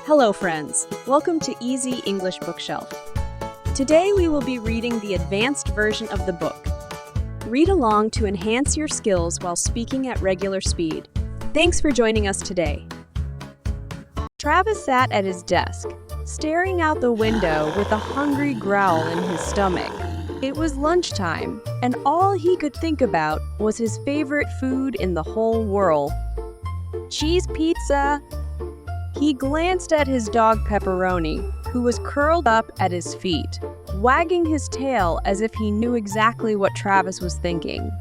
Hello friends, welcome to Easy English Bookshelf. Today we will be reading the advanced version of the book. Read along to enhance your skills while speaking at regular speed. Thanks for joining us today. Travis sat at his desk, staring out the window with a hungry growl in his stomach. It was lunchtime, and all he could think about was his favorite food in the whole world: cheese pizza. He glanced at his dog Pepperoni, who was curled up at his feet, wagging his tail as if he knew exactly what Travis was thinking.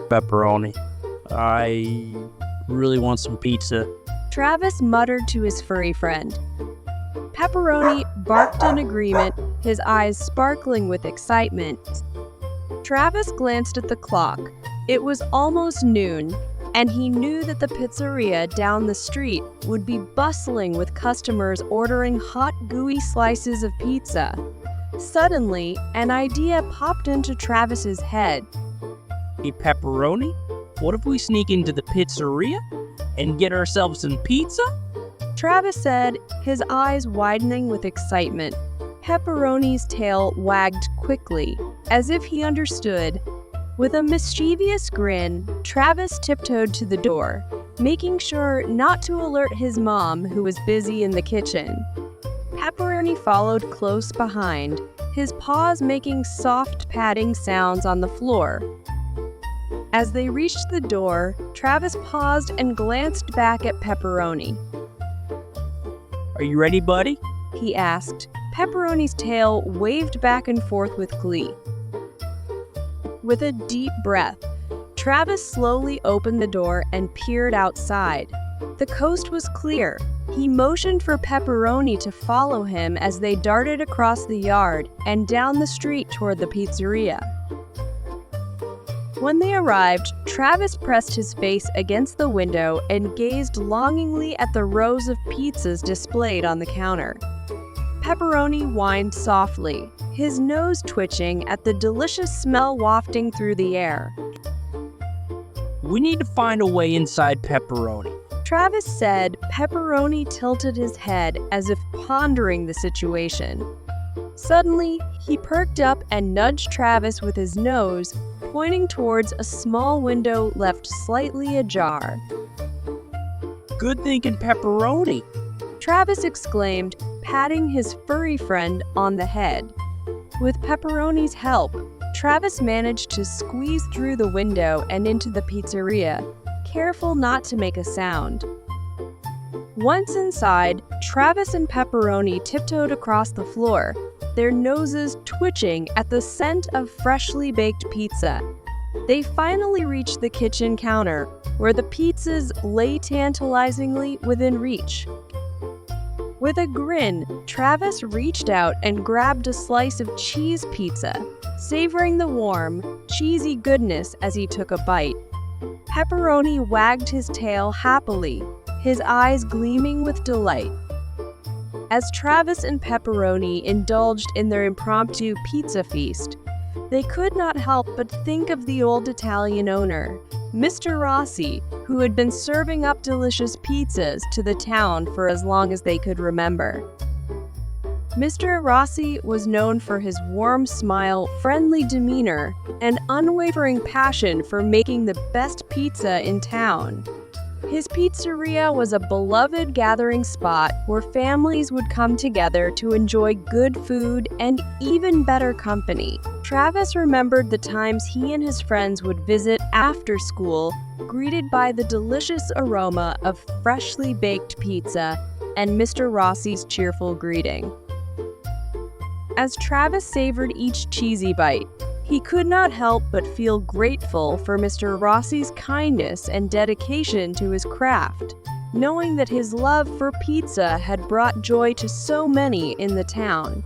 Pepperoni, I really want some pizza. Travis muttered to his furry friend. Pepperoni barked in agreement, his eyes sparkling with excitement. Travis glanced at the clock. It was almost noon, and he knew that the pizzeria down the street would be bustling with customers ordering hot, gooey slices of pizza. Suddenly, an idea popped into Travis's head. Hey, Pepperoni, what if we sneak into the pizzeria and get ourselves some pizza? Travis said, his eyes widening with excitement. Pepperoni's tail wagged quickly, as if he understood. With a mischievous grin, Travis tiptoed to the door, making sure not to alert his mom, who was busy in the kitchen. Pepperoni followed close behind, his paws making soft padding sounds on the floor. As they reached the door, Travis paused and glanced back at Pepperoni. Are you ready, buddy? He asked. Pepperoni's tail waved back and forth with glee. With a deep breath, Travis slowly opened the door and peered outside. The coast was clear. He motioned for Pepperoni to follow him as they darted across the yard and down the street toward the pizzeria. When they arrived, Travis pressed his face against the window and gazed longingly at the rows of pizzas displayed on the counter. Pepperoni whined softly, his nose twitching at the delicious smell wafting through the air. We need to find a way inside Pepperoni. Travis said. Pepperoni tilted his head as if pondering the situation. Suddenly, he perked up and nudged Travis with his nose, pointing towards a small window left slightly ajar. Good thinking, Pepperoni, Travis exclaimed, patting his furry friend on the head. With Pepperoni's help, Travis managed to squeeze through the window and into the pizzeria, careful not to make a sound. Once inside, Travis and Pepperoni tiptoed across the floor, their noses twitching at the scent of freshly baked pizza. They finally reached the kitchen counter, where the pizzas lay tantalizingly within reach. With a grin, Travis reached out and grabbed a slice of cheese pizza, savoring the warm, cheesy goodness as he took a bite. Pepperoni wagged his tail happily, his eyes gleaming with delight. As Travis and Pepperoni indulged in their impromptu pizza feast, they could not help but think of the old Italian owner, Mr. Rossi, who had been serving up delicious pizzas to the town for as long as they could remember. Mr. Rossi was known for his warm smile, friendly demeanor, and unwavering passion for making the best pizza in town. His pizzeria was a beloved gathering spot where families would come together to enjoy good food and even better company. Travis remembered the times he and his friends would visit after school, greeted by the delicious aroma of freshly baked pizza and Mr. Rossi's cheerful greeting. As Travis savored each cheesy bite, he could not help but feel grateful for Mr. Rossi's kindness and dedication to his craft, knowing that his love for pizza had brought joy to so many in the town.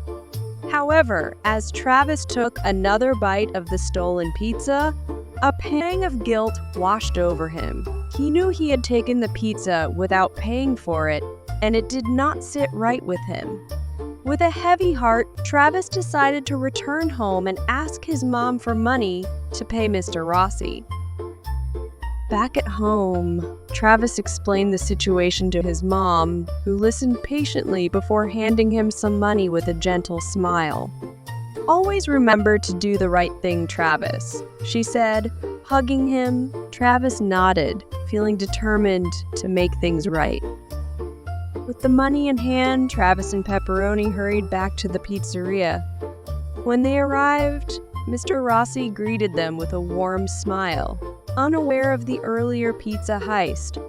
However, as Travis took another bite of the stolen pizza, a pang of guilt washed over him. He knew he had taken the pizza without paying for it, and it did not sit right with him. With a heavy heart, Travis decided to return home and ask his mom for money to pay Mr. Rossi. Back at home, Travis explained the situation to his mom, who listened patiently before handing him some money with a gentle smile. "Always remember to do the right thing, Travis," she said. Hugging him, Travis nodded, feeling determined to make things right. With the money in hand, Travis and Pepperoni hurried back to the pizzeria. When they arrived, Mr. Rossi greeted them with a warm smile, unaware of the earlier pizza heist.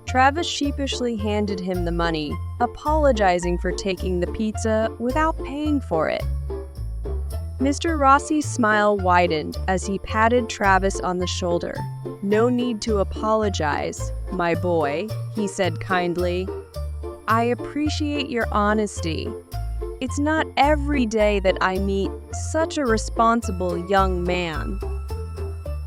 Travis sheepishly handed him the money, apologizing for taking the pizza without paying for it. Mr. Rossi's smile widened as he patted Travis on the shoulder. "No need to apologize, my boy," he said kindly. "I appreciate your honesty. It's not every day that I meet such a responsible young man."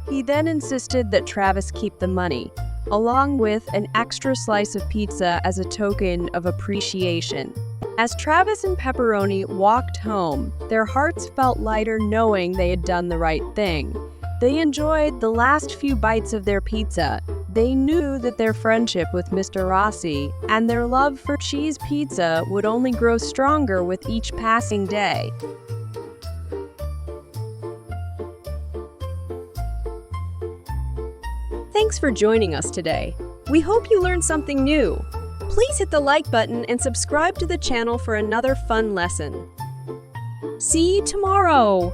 He then insisted that Travis keep the money, along with an extra slice of pizza as a token of appreciation. As Travis and Pepperoni walked home, their hearts felt lighter knowing they had done the right thing. They enjoyed the last few bites of their pizza. They knew that their friendship with Mr. Rossi and their love for cheese pizza would only grow stronger with each passing day. Thanks for joining us today. We hope you learned something new. Please hit the like button and subscribe to the channel for another fun lesson. See you tomorrow!